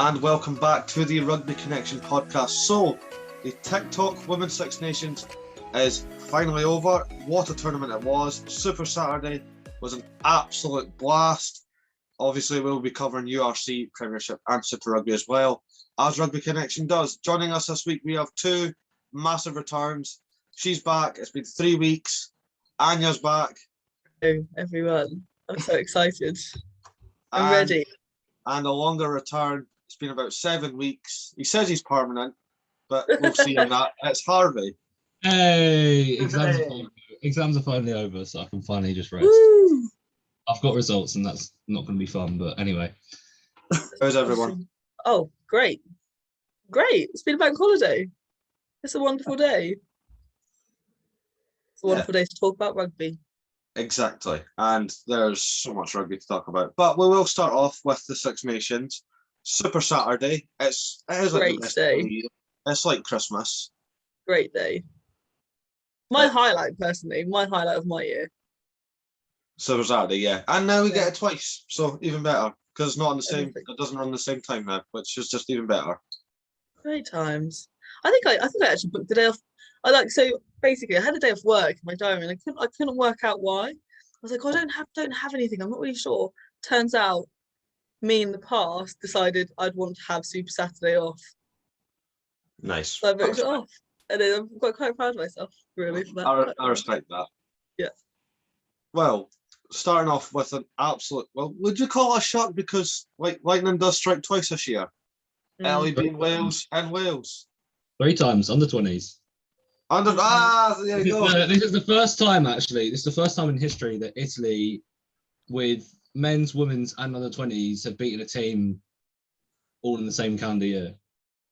and welcome back to the Rugby Connection podcast. So, the TikTok Women's Six Nations is finally over. What a tournament it was. Super Saturday was an absolute blast. Obviously, we'll be covering URC, Premiership and Super Rugby as well, as Rugby Connection does. Joining us this week, we have two massive returns. She's back. It's been 3 weeks. Anja's back. Hello, everyone. I'm so excited. I'm ready. And a longer return. It's been about 7 weeks. He says he's permanent, but we'll see on that. It's Harvey. Hey, exams are finally over, so I can finally just rest. Woo! I've got results, and that's not going to be fun, but anyway. How's everyone? Oh, great. Great. It's been a bank holiday. It's a wonderful day. It's a wonderful day to talk about rugby. Exactly. And there's so much rugby to talk about. But we will start off with the Six Nations. Super Saturday. It is like Great the best day. of the year. It's like Christmas. Great day. My highlight, personally, my highlight of my year. Super Saturday, yeah. And now we get it twice, so even better. Because it's not on the same, it doesn't run the same time now, which is just even better. Great times. I think I actually booked the day off. So basically I had a day off work in my diary and I couldn't work out why. I was like, I don't have anything. I'm not really sure. Turns out me in the past decided I'd want to have Super Saturday off. Nice. So I booked it off. And then I'm quite proud of myself, really, for that. I respect that. Yeah. Well, starting off with an absolute, well, would you call it a shock? Because like Lightning does strike twice this year. Ellie being Wales and Wales. 3 times, under 20s. There you go. This is the first time, actually. This is the first time in history that Italy, with men's, women's, and under 20s, have beaten a team all in the same calendar year.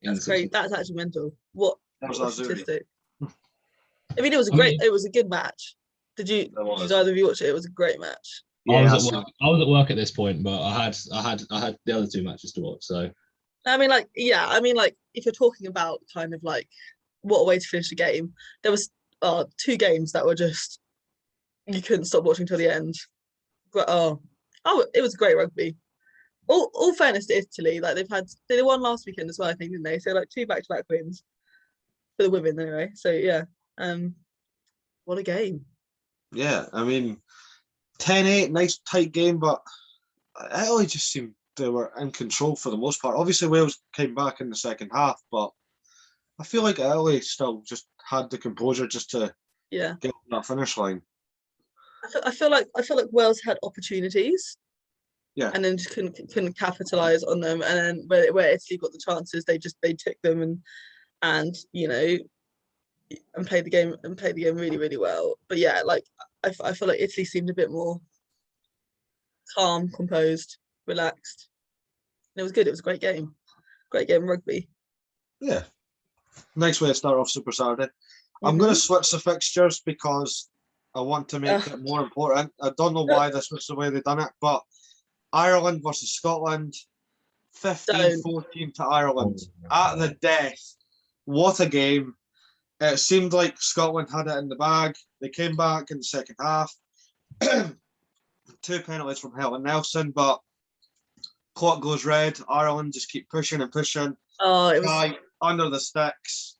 That's great. That's actually mental. What a statistic. I mean, it was a good match. Did either of you watch it? It was a great match. Yeah, I was at work at this point, but I had the other 2 matches to watch. So I mean, if you're talking about kind of like what a way to finish the game, there was 2 games that were just you couldn't stop watching till the end. But it was great rugby. All fairness to Italy, like they won last weekend as well, I think, didn't they? So like 2 back-to-back wins for the women anyway. So yeah, what a game. Yeah, I mean, 10-8, nice tight game, but Italy just seemed they were in control for the most part. Obviously, Wales came back in the second half, but I feel like Italy still just had the composure just to get on that finish line. I feel like Wales had opportunities, and then just couldn't capitalize on them. And then where Italy got the chances, they took them and you know, and played the game really, really well. But yeah, like I feel like Italy seemed a bit more calm, composed, relaxed. And it was good. It was a great game of rugby. Yeah. Nice way to start off Super Saturday. I'm going to switch the fixtures because I want to make it more important. I don't know why this was the way they done it, but Ireland versus Scotland, 15-14 to Ireland at the death. What a game. It seemed like Scotland had it in the bag. They came back in the second half. 2 penalties from Helen Nelson, but clock goes red. Ireland just keep pushing and pushing. Oh, it was under the sticks.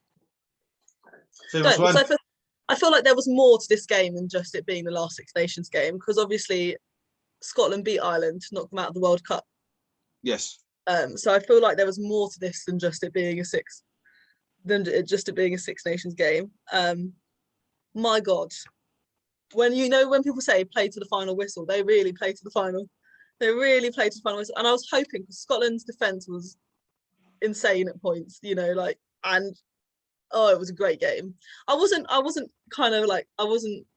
I feel like there was more to this game than just it being the last Six Nations game, because obviously Scotland beat Ireland to knock them out of the World Cup. Yes. So I feel like there was more to this than just it being a Six Nations game. My God, when people say play to the final whistle, they really play to the final. They really played to the final whistle, and I was hoping, because Scotland's defence was insane at points, you know, like, and it was a great game. I wasn't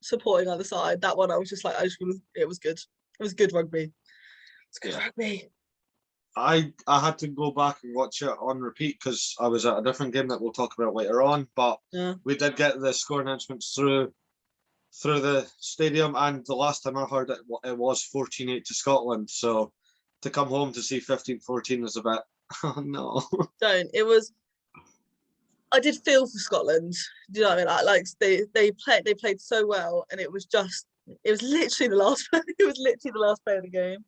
supporting either side. That one I was just like, it was good. It was good rugby. It's good rugby. I had to go back and watch it on repeat because I was at a different game that we'll talk about later on. But we did get the score announcements through the stadium, and the last time I heard it, it was 14-8 to Scotland. So to come home to see 15-14 was a bit, oh no. I did feel for Scotland. Do you know what I mean? Like they played so well, and it was literally the last play of the game.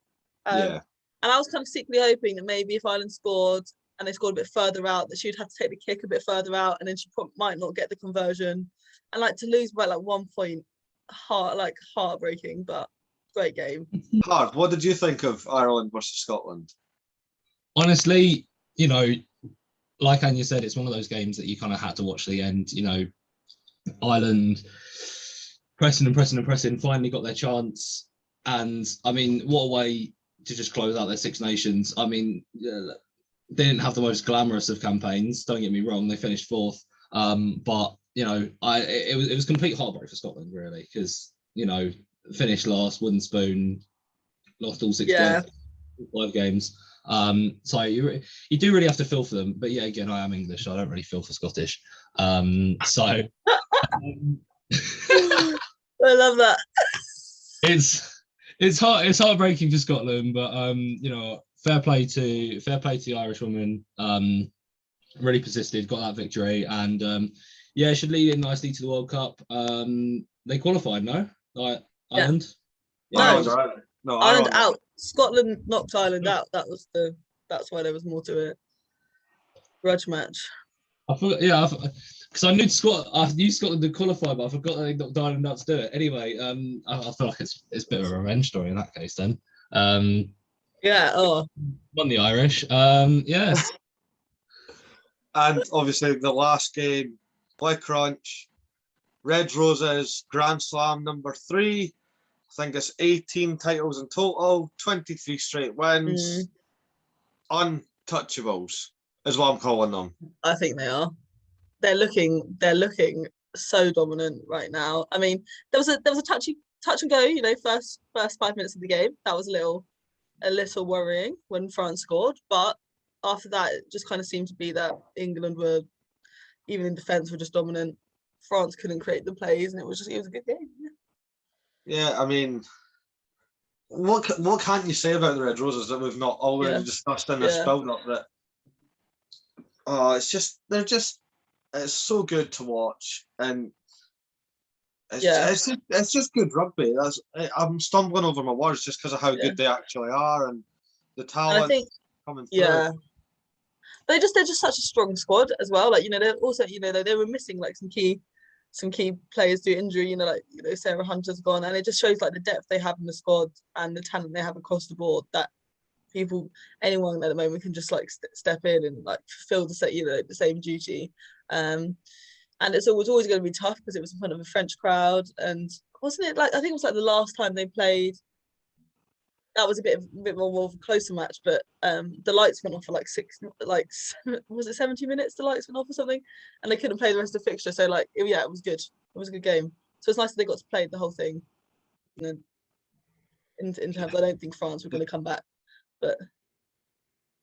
And I was kind of secretly hoping that maybe if Ireland scored and they scored a bit further out, that she'd have to take the kick a bit further out, and then she might not get the conversion. And like to lose by like 1 point, heartbreaking, but great game. Harv, what did you think of Ireland versus Scotland? Honestly, you know, like Anja said, it's one of those games that you kind of had to watch the end. You know, Ireland pressing and pressing and pressing, finally got their chance. And I mean, what a way to just close out their Six Nations. I mean, they didn't have the most glamorous of campaigns, don't get me wrong, they finished fourth. But, you know, it was complete heartbreak for Scotland, really, because, you know, finished last, wooden spoon, lost all 5 games. So you do really have to feel for them. But yeah, again, I am English, so I don't really feel for Scottish. I love that. It's heartbreaking for Scotland, but you know, fair play to the Irish woman. Really persisted, got that victory, and yeah, should lead in nicely to the World Cup. They qualified, no? Ireland. Yeah. No, Ireland out. Scotland knocked Ireland out. That's why there was more to it. Grudge match. I forgot, yeah, because I knew Scotland to qualify, but I forgot that they knocked Ireland out to do it. Anyway, I feel like it's a bit of a revenge story in that case then. Yeah. Oh. Won the Irish. Yeah. And obviously the last game, Play Crunch, Red Roses Grand Slam number 3. I think it's 18 titles in total, 23 straight wins. Untouchables is what I'm calling them. I think they are. They're looking so dominant right now. I mean, there was a touch and go, you know, first 5 minutes of the game. That was a little worrying when France scored, but after that it just kind of seemed to be that England were, even in defence, were just dominant. France couldn't create the plays, and it was a good game. Yeah, I mean, what can't you say about the Red Roses that we've not already discussed in this build-up? That it's so good to watch, and it's just good rugby. I'm stumbling over my words just because of how good they actually are and the talent coming through. Yeah, they're just such a strong squad as well. Like, you know, they're also, you know, they were missing like some key players due to injury, you know, Sarah Hunter's gone, and it just shows like the depth they have in the squad and the talent they have across the board, that anyone at the moment can just like step in and like fulfill the same duty. And it's always going to be tough because it was in front of a French crowd, and wasn't it like, I think it was like the last time they played, that was a bit more of a closer match, but the lights went off for was it 70 minutes the lights went off or something, and they couldn't play the rest of the fixture. So like, it was good. It was a good game. So it's nice that they got to play the whole thing. And then in terms, I don't think France were going to come back, but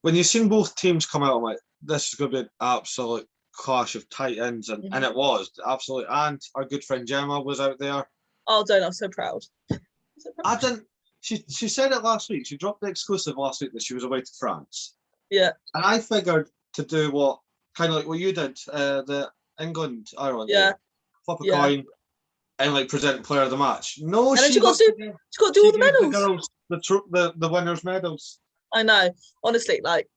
when you've seen both teams come out, I'm like, this is going to be an absolute clash of tight ends, and it was absolutely. And our good friend Gemma was out there. Oh, don't! I'm so proud. I didn't. She said it last week. She dropped the exclusive last week that she was away to France. Yeah. And I figured to do what kind of like what you did, the England Ireland. Yeah. Flip a coin and like present player of the match. No, and she got to do all the medals. The girls, the winners' medals. I know. Honestly, like,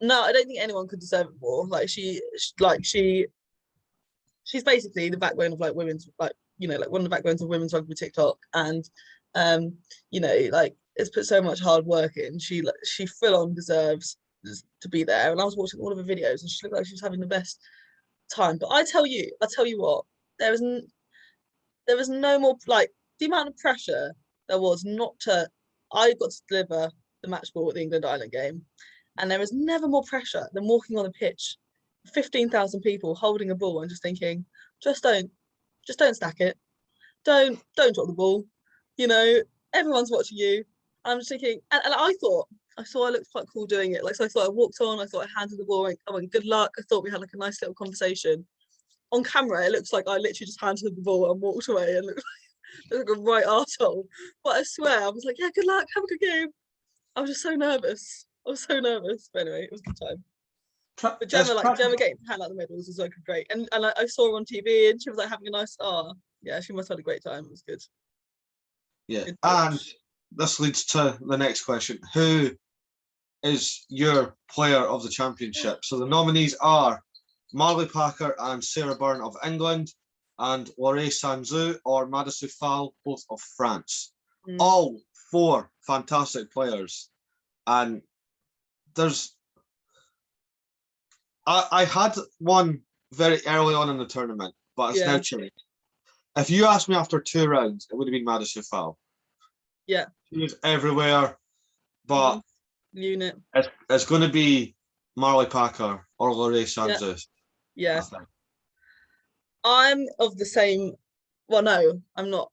no, I don't think anyone could deserve it more. Like she's basically the backbone of like women's, like, you know, like one of the backbones of women's rugby TikTok, and you know, like, it's put so much hard work in. She full on deserves to be there. And I was watching all of her videos, and she looked like she was having the best time. But I tell you what, there was no more, like, the amount of pressure there was not to. I got to deliver the match ball at the England-Ireland game, and there is never more pressure than walking on a pitch, 15,000 people holding a ball and just thinking, just don't stack it, don't drop the ball, you know, everyone's watching you. I'm just thinking, and I thought I looked quite cool doing it. Like, so I thought I walked on, I thought I handed the ball, and, oh, good luck. I thought we had like a nice little conversation. On camera, it looks like I literally just handed the ball and walked away and looked like a right arsehole. But I swear, I was like, yeah, good luck, have a good game. I was just so nervous. But anyway, it was a good time. But Gemma getting to hand out the medals was like great. And I saw her on TV, and she was like having a nice, yeah, she must have had a great time. It was good. Yeah, and this leads to the next question. Who is your player of the championship? So the nominees are Marley Packer and Sarah Byrne of England, and Laure Sanzou or Madisou Fall, both of France. All 4 fantastic players. And I had one very early on in the tournament, but it's now changed. If you asked me after 2 rounds, it would have been Madisou Fall. Yeah. She was everywhere, but unit. It's going to be Marley Packer or Laure Sanzou. Yeah. I'm of the same. Well, no, I'm not.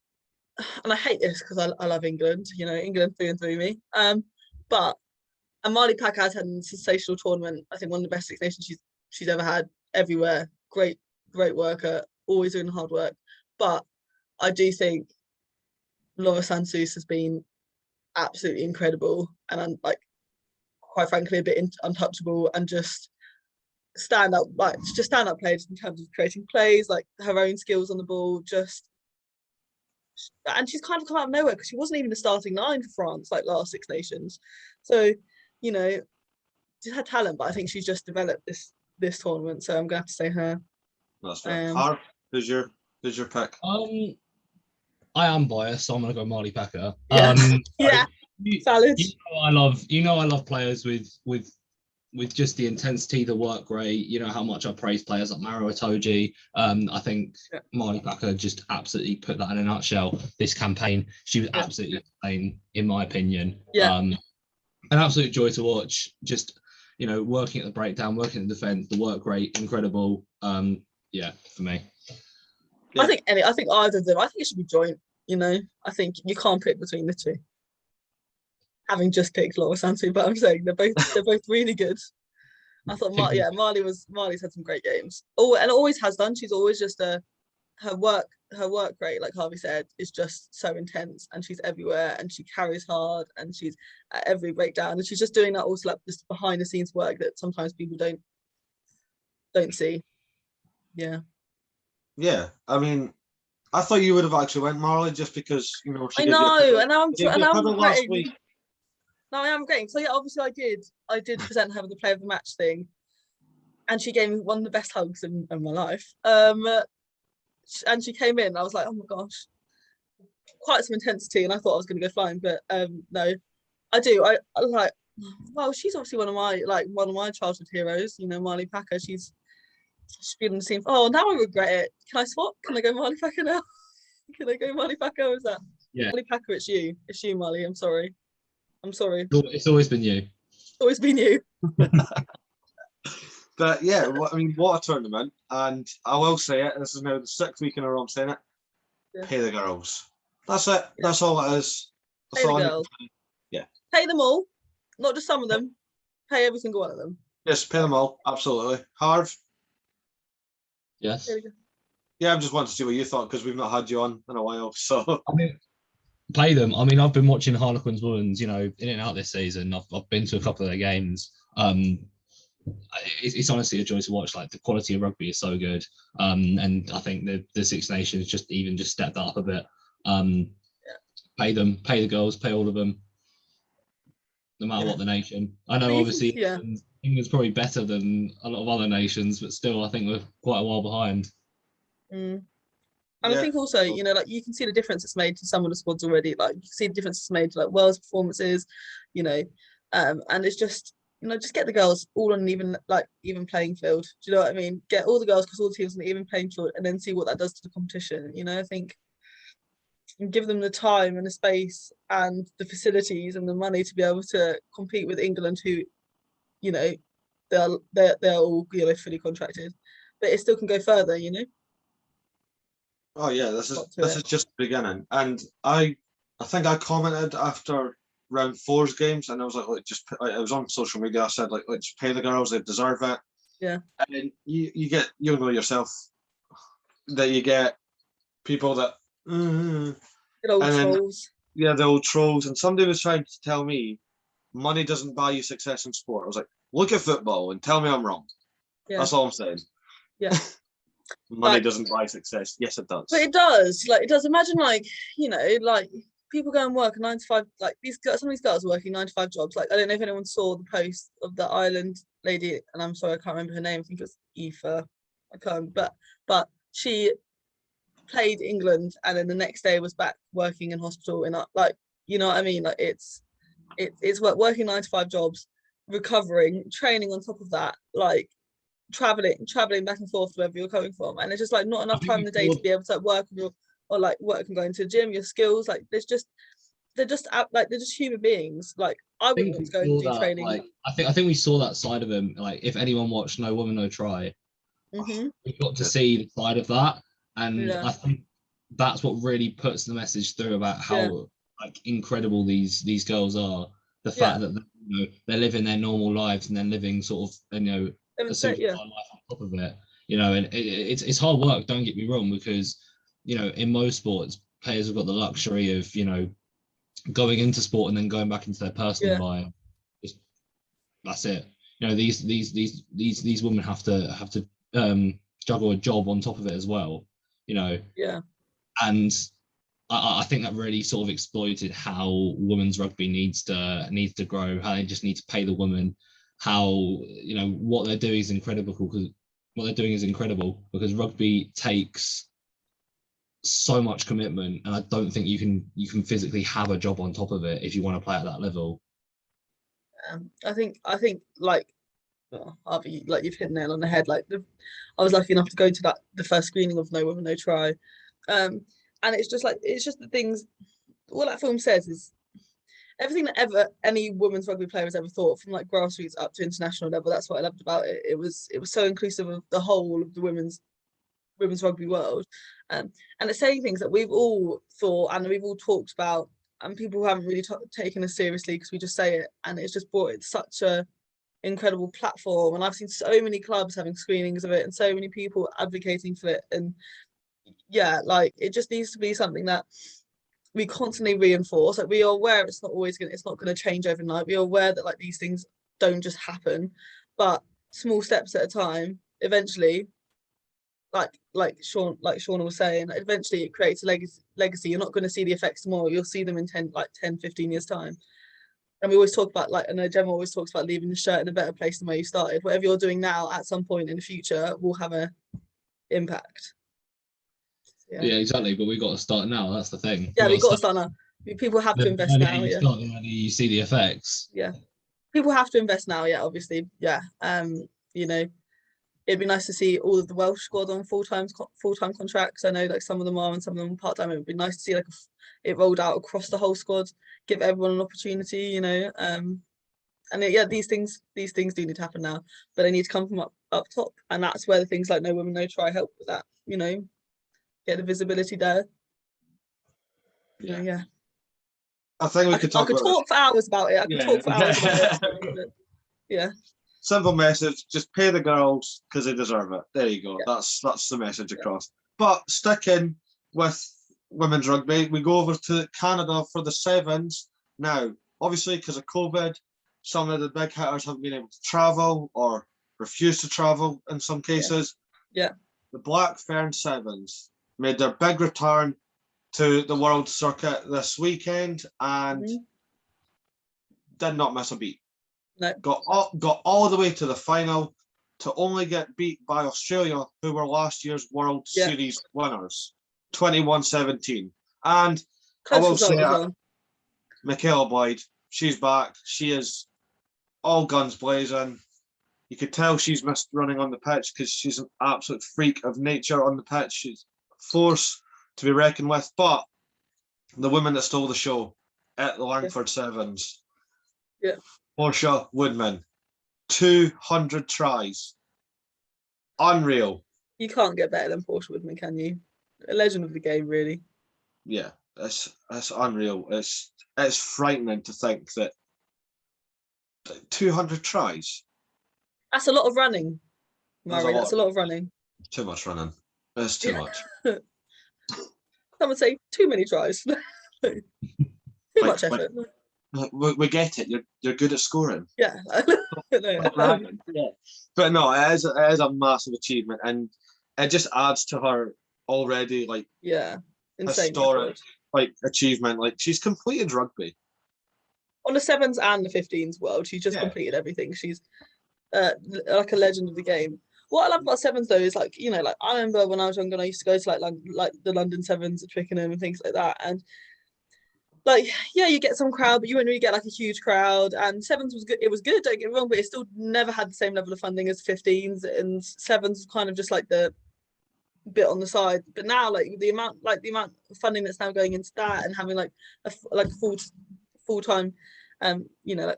And I hate this because I love England. You know, England through and through me. But Marley Packer has had a sensational tournament. I think one of the best Six Nations she's ever had everywhere. Great worker, always doing hard work. But I do think Laure Sanzou has been absolutely incredible, and I'm like, quite frankly, a bit untouchable, and just stand up players in terms of creating plays, like her own skills on the ball, and she's kind of come out of nowhere because she wasn't even the starting 9 for France like last Six Nations. So, you know, she's had talent, but I think she's just developed this tournament. So I'm going to have to say her. That's fair. Harv, who's your pick? I am biased, so I'm going to go Marley Packer. Yeah. Salad. I love players with just the intensity, the work rate. You know how much I praise players like Maro Itoje. I think Marley Packer just absolutely put that in a nutshell. This campaign, she was absolutely insane, in my opinion. Yeah. An absolute joy to watch. Just, you know, working at the breakdown, working at the defence, the work rate, incredible. For me. Yeah. I think either of them. I think it should be joint. You know, I think you can't pick between the 2. Having just picked Laure Sanzou, but I'm saying they're both really good. I thought Marley's had some great games. Oh, and always has done. She's always just her work rate, like Harvey said, is just so intense, and she's everywhere, and she carries hard, and she's at every breakdown, and she's just doing that also like this behind the scenes work that sometimes people don't see. Yeah. Yeah, I mean, I thought you would have actually went Marley just because, you know, I know, and now I'm regretting. No, I am regretting. So yeah, obviously I did present her with the player of the match thing, and she gave me one of the best hugs in my life. And she came in, I was like, oh my gosh, quite some intensity, and I thought I was going to go flying, but no, I do. I like. Well, she's obviously one of my childhood heroes. You know, Marley Packer. She's been on the scene. Oh, now I regret it. Can I swap? Can I go Marley Packer now? Can I go Marley Packer? Or is that Marley Packer? It's you, Marley. I'm sorry. It's always been you. It's always been you. But yeah, I mean, what a tournament. And I will say it, this is now the 6th week in a row I'm saying it. Yeah. Pay the girls. That's it. Yeah. That's all it is. Pay the girls. Yeah. Pay them all. Not just some of them. Pay every single one of them. Yes, pay them all. Absolutely. Harv? Yes. Yeah, I just wanted to see what you thought because we've not had you on in a while. So I mean, pay them. I mean, I've been watching Harlequins Women's, you know, in and out this season. I've been to a couple of their games. It's honestly a joy to watch. Like, the quality of rugby is so good, and I think the Six Nations just stepped up a bit. Pay them, pay the girls, pay all of them, no matter what the nation. I know obviously England's probably better than a lot of other nations, but still I think we're quite a while behind. And I think also, you know, like, you can see the difference it's made to some of the squads already. Like, you can see the difference it's made to like Wales performances, you know, and it's just, you know, just get the girls all on an even playing field. Do you know what I mean? Get all the girls across all the teams on an even playing field, and then see what that does to the competition. You know, I think, and give them the time and the space and the facilities and the money to be able to compete with England, who, you know, they're all, you know, fully contracted, but it still can go further. You know. Oh yeah, this is just the beginning, and I think I commented after round 4's games, and I was like, it was on social media. I said, like, just pay the girls; they deserve it. Yeah. And you get, you know yourself that you get people that the old trolls. Yeah, the old trolls. And somebody was trying to tell me money doesn't buy you success in sport. I was like, look at football and tell me I'm wrong. Yeah. That's all I'm saying. Yeah. Money doesn't buy success. Yes, it does. But it does. Like, it does. Imagine, like, you know, like, people go and work a 9 to 5. Like some of these girls are working 9 to 5 jobs. Like I don't know if anyone saw the post of the Ireland lady, and I'm sorry I can't remember her name. I think it was Aoife. I can't. But she played England, and then the next day was back working in hospital. And like, you know what I mean? Like it's working 9 to 5 jobs, recovering, training on top of that, like traveling back and forth wherever you're coming from, and it's just like not enough time in the day to be able to work on your, or like work and going to the gym, your skills. Like they're just human beings. Like I wouldn't want to go and do training. Like I think we saw that side of him. Like if anyone watched No Woman No Try, we got to see the side of that, and I think that's what really puts the message through about how like incredible these girls are. The fact that they're living their normal lives and they're living sort of a superstar life on top of it. And it's hard work. Don't get me wrong, because in most sports, players have got the luxury of going into sport and then going back into their personal life. That's it. These women have to juggle a job on top of it as well. And I think that really sort of exploited how women's rugby needs to grow. How they just need to pay the women. How what they're doing is incredible, because rugby takes so much commitment, and I don't think you can physically have a job on top of it if you want to play at that level. I think like Harvey, like you've hit the nail on the head. Like I was lucky enough to go to the first screening of No Woman No Try, and it's just the things. All that film says is everything that ever any women's rugby player has ever thought, from like grassroots up to international level. That's what I loved about it. It was so inclusive of the whole of the women's rugby world, and it's saying things that we've all thought and we've all talked about, and people haven't really taken us seriously because we just say it, and it's just brought it to such a incredible platform. And I've seen so many clubs having screenings of it and so many people advocating for it, and like it just needs to be something that we constantly reinforce. Like we are aware it's not going to change overnight. We are aware that like these things don't just happen, but small steps at a time, eventually, like Shauna was saying, eventually it creates a legacy. You're not going to see the effects tomorrow. You'll see them in 10, 15 years time. And we always talk about, like, I know Gemma always talks about leaving the shirt in a better place than where you started. Whatever you're doing now, at some point in the future, will have an impact. Yeah, exactly. But we've got to start now. That's the thing. Yeah, we've got to start now. People have to invest now. You start, the earlier you see the effects. Yeah, people have to invest now. Yeah, obviously. Yeah. It'd be nice to see all of the Welsh squad on full-time contracts. I know like some of them are and some of them are part-time. It would be nice to see like it rolled out across the whole squad, give everyone an opportunity, and these things do need to happen now, but they need to come from up top, and that's where the things like No Woman No Try help with that. Get the visibility there. Yeah. I think I could talk for hours about it. I could talk for hours about it. Yeah. Simple message: just pay the girls because they deserve it. There you go. Yeah. That's the message across. But sticking with women's rugby, we go over to Canada for the sevens. Now, obviously, because of COVID, some of the big hitters haven't been able to travel or refuse to travel in some cases. Yeah. The Black Fern Sevens made their big return to the world circuit this weekend and did not miss a beat. No. Got all the way to the final to only get beat by Australia, who were last year's World Series winners, 21-17. And I will say, Michaela Boyd, she's back. She is all guns blazing. You could tell she's missed running on the pitch because she's an absolute freak of nature on the pitch. She's a force to be reckoned with. But the woman that stole the show at the Langford Sevens, Portia Woodman, 200 tries. Unreal. You can't get better than Portia Woodman, can you? A legend of the game, really. Yeah, it's unreal. It's frightening to think that 200 tries. That's a lot of running, Murray. That's a lot of running. Too much running. It's too much. Some would say too many tries. Too much effort. We get it. You're good at scoring. Yeah. But no, it is a massive achievement, and it just adds to her already insane like achievement. Like she's completed rugby on the 7s and the 15s world. She's just completed everything. She's like a legend of the game. What I love about 7s though is like, you know, like I remember when I was younger, I used to go to like the London 7s at Twickenham and things like that, and like, yeah, you get some crowd, but you wouldn't really get like a huge crowd. And 7s was good. It was good, don't get me wrong, but it still never had the same level of funding as 15s, and 7s was kind of just like the bit on the side. But now, like the amount of funding that's now going into that, and having like a full time, you know,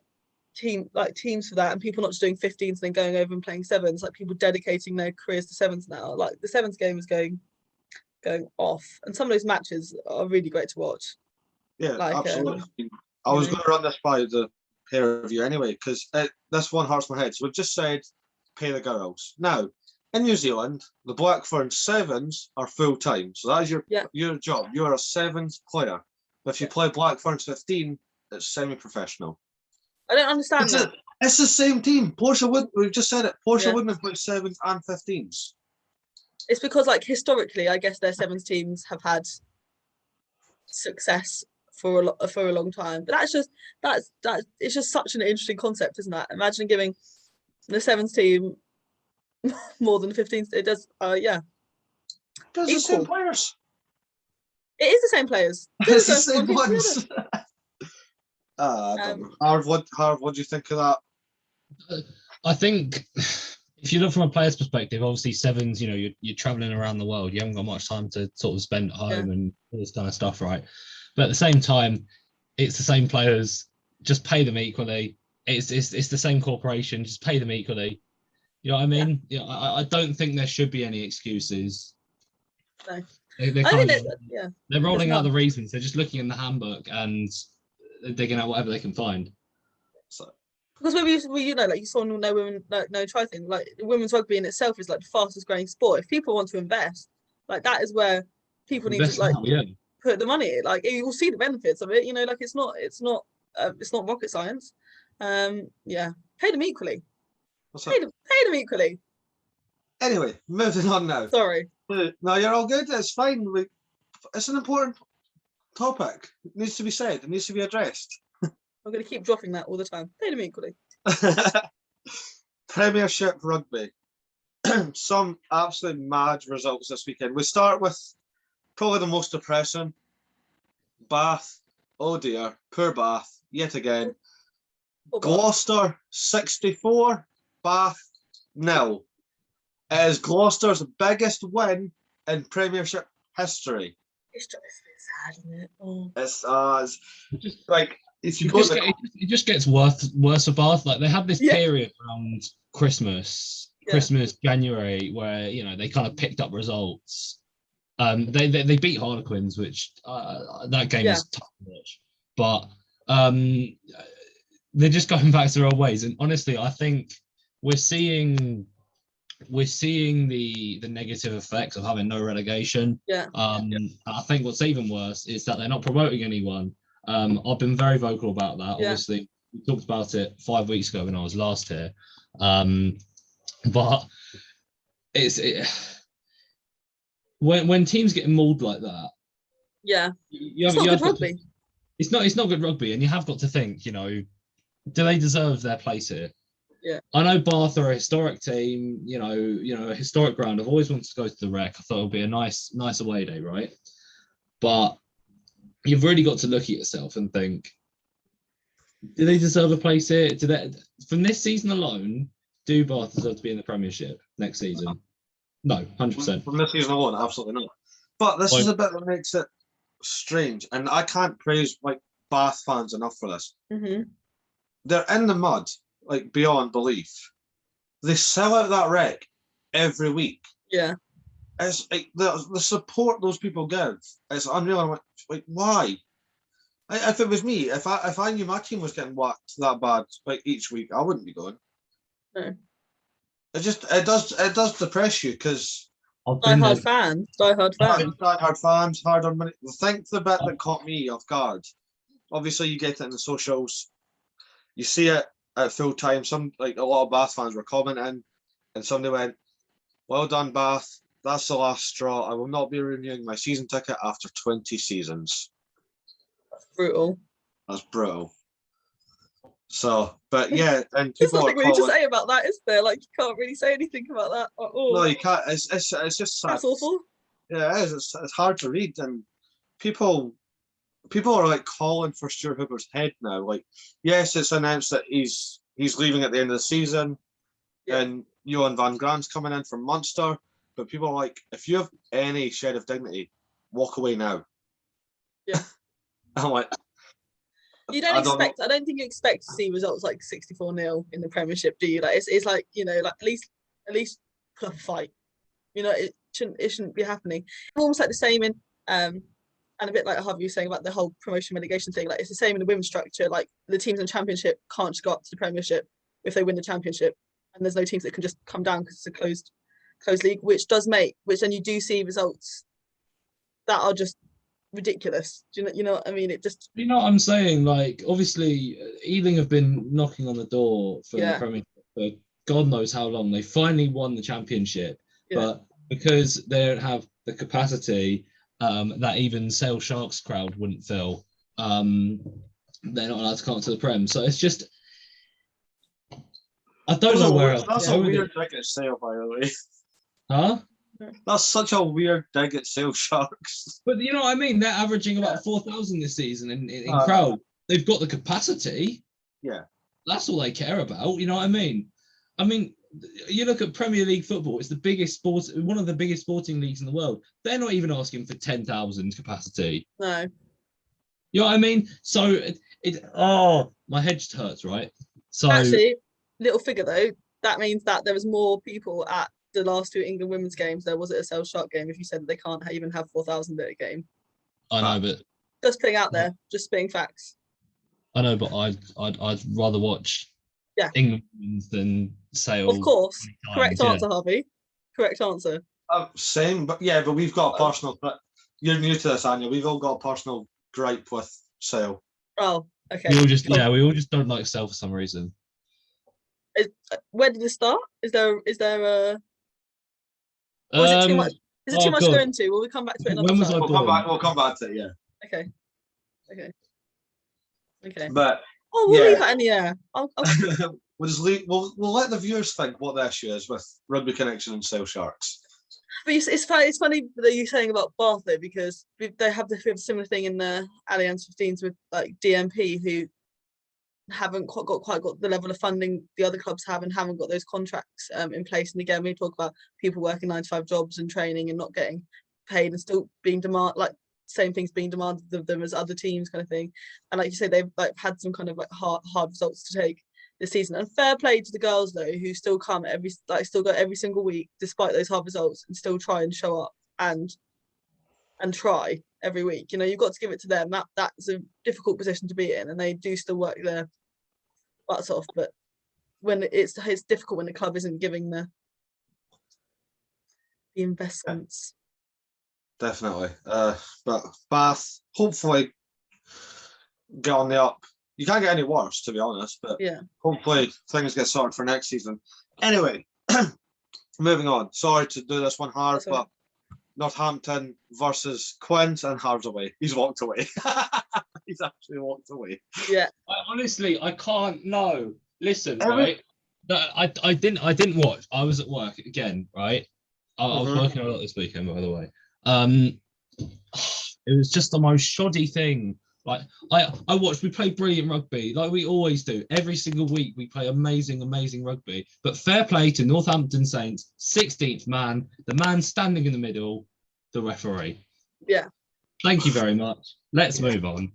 like teams for that, and people not just doing 15s and then going over and playing 7s, like people dedicating their careers to 7s now. Like the 7s game is going off, and some of those matches are really great to watch. Yeah, like, absolutely. I was going to run this by the pair of you anyway, because this one hurts my head. So we've just said pay the girls. Now, in New Zealand, the Blackburn 7s are full time. So that is your job. You're a 7s player. But if you play Blackburn's 15, it's semi-professional. I don't understand that. It's the same team. Portia wouldn't. We've just said it. Portia wouldn't have played 7s and 15s. It's because, like, historically, I guess their 7s teams have had success for a long time. But that's it's just such an interesting concept, isn't it? Imagine giving the 7s team more than the 15s. It does. Yeah. Because the same players. It is the same players. It's the same ones. I don't know. Harv, what do you think of that? I think if you look from a player's perspective, obviously 7s, you know, you're traveling around the world. You haven't got much time to sort of spend at home and all this kind of stuff, right? But at the same time, it's the same players. Just pay them equally. It's the same corporation. Just pay them equally. You know what I mean? Yeah. I don't think there should be any excuses. No. They're rolling out the reasons. They're just looking in the handbook and digging out whatever they can find. So, because we you know, like you saw no women, no try thing. Like women's rugby in itself is like the fastest growing sport. If people want to invest, like that is where people need to like put the money. Like you will see the benefits of it. You know, like it's not rocket science. Pay them equally. Pay them equally. Anyway, moving on now. Sorry. No, you're all good. It's fine. It's an important topic. It needs to be said. It needs to be addressed. I'm going to keep dropping that all the time. Pay them equally. Premiership rugby. Some absolute mad results this weekend. We start with probably the most depressing. Bath. Oh dear. Poor Bath. Yet again. Gloucester 64. Bath 0. It is Gloucester's biggest win in Premiership history. It's just sad, isn't it? Oh. It's just like if you it just gets worse for Bath. Like they had this period around Christmas, January, where you know they kind of picked up results. They beat Harlequins, which that game is tough to watch, but they're just going back to their old ways. And honestly, I think we're seeing the negative effects of having no relegation. I think what's even worse is that they're not promoting anyone. I've been very vocal about that. Obviously, we talked about it 5 weeks ago when I was last here. But when teams get mauled like that, it's not good rugby. It's not good rugby, and you have got to think, you know, do they deserve their place here? Yeah. I know Bath are a historic team, you know, a historic ground. I've always wanted to go to the Rec. I thought it would be a nice away day, right? But you've really got to look at yourself and think, do they deserve a place here? From this season alone, do Bath deserve to be in the Premiership next season? No, 100%. From this season alone, absolutely not. But this is a bit that makes it strange, and I can't praise like Bath fans enough for this. Mm-hmm. They're in the mud, like beyond belief. They sell out that Rec every week. Yeah. It's like the support those people give. It's unreal. I'm like why? If it was me, if I knew my team was getting whacked that bad like each week, I wouldn't be going. No. It does depress you because diehard fans, hard on money. I think the bit that caught me off guard. Obviously, you get it in the socials. You see it at full time. A lot of Bath fans were commenting, and somebody went, "Well done, Bath. That's the last straw. I will not be renewing my season ticket after 20 seasons." Brutal. That's brutal. So, but yeah, and There's people nothing are really to calling. say about that, is there? Like, you can't really say anything about that at all. No, you can't. It's just sad. That's awful. Yeah, it is. It's hard to read, and people are like calling for Stuart Hooper's head now. Like, yes, it's announced that he's leaving at the end of the season, and Johan van Grant's coming in from Munster. But people are like, if you have any shred of dignity, walk away now. Yeah. I'm like, I don't think you expect to see results like 64-0 in the Premiership, do you? Like, it's like, you know, like at least put up a fight. You know, it shouldn't be happening. It's almost like the same in and a bit like Harvey was saying about the whole promotion relegation thing. Like, it's the same in the women's structure. Like, the teams in the Championship can't just go up to the Premiership if they win the Championship, and there's no teams that can just come down because it's a closed league, which then you do see results that are just ridiculous. Do you know what I mean? It just, you know what I'm saying? Like, obviously, Ealing have been knocking on the door for the Premiership for God knows how long. They finally won the Championship, but because they don't have the capacity that even Sale Sharks crowd wouldn't fill, they're not allowed to come to the Prem. So it's just, I don't know where else. That's a weird dig at Sale, by the way. Huh? That's such a weird dig at Sale Sharks. But you know what I mean? They're averaging about 4,000 this season in crowd. They've got the capacity. Yeah. That's all they care about. You know what I mean? I mean, you look at Premier League football, it's the biggest one of the biggest sporting leagues in the world. They're not even asking for 10,000 capacity. No. You know what I mean? So my head just hurts, right? So actually, little figure though, that means that there was more people at the last two England women's games there was at a Sale Shark game if you said that they can't even have 4,000 at a game. I know, but just putting out there, just spitting facts. I know, but I'd rather watch England women's than Sale. Of course. Correct answer, Harvey. Correct answer. Same, but we've got a personal. You're new to this, Anja. We've all got a personal gripe with Sale. Oh, okay. We all just don't like Sale for some reason. Where did it start? Is there a? Or is it too much? Is it too much to go into? Will we come back to it another time? We'll come back to it. Yeah. Okay. But we'll leave it in the air. We'll let the viewers think what the issue is with Rugby Connection and Sale Sharks. But it's funny that you're saying about Bath though, because they have the similar thing in the Allianz 15s with like DMP, who haven't quite got the level of funding the other clubs have, and haven't got those contracts in place. And again, we talk about people working 9-to-5 jobs and training and not getting paid and still being same things being demanded of them as other teams, kind of thing. And like you say, they've like had some kind of like hard results to take this season. And fair play to the girls though, who still come still go every single week despite those hard results and still try and show up and try every week. You know, you've got to give it to them. That's a difficult position to be in, and they do still work their butts off. But when it's difficult when the club isn't giving the investments. Definitely. But Bath hopefully get on the up. You can't get any worse, to be honest, but hopefully things get sorted for next season. Anyway, moving on. Sorry to do this one, Harv, but Northampton versus Quins, and Harv's away. He's walked away. He's actually walked away. Yeah. I can't. No. Listen, right? No, I didn't watch. I was at work again, right? I was working a lot this weekend, by the way. It was just the most shoddy thing. Like I watched. We play brilliant rugby, like we always do. Every single week we play amazing rugby. But fair play to Northampton Saints, 16th man, the man standing in the middle, the referee. Yeah. Thank you very much. Let's move on.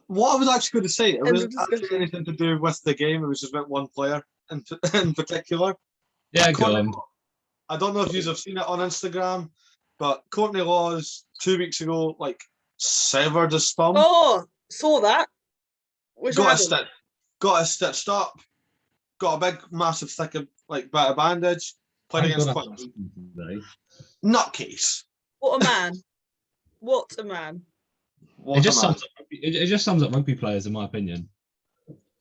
What I was actually going to say, it wasn't actually anything to do with the game. It was just about one player in particular. Yeah, go on. I don't know if you have seen it on Instagram, but Courtney Laws 2 weeks ago, like, severed his thumb. Oh, saw that. Got it stitched up. Got a big, massive, thick, bit of bandage. Played against Quins. Nutcase. What a man! What a man! It just sums up rugby players, in my opinion.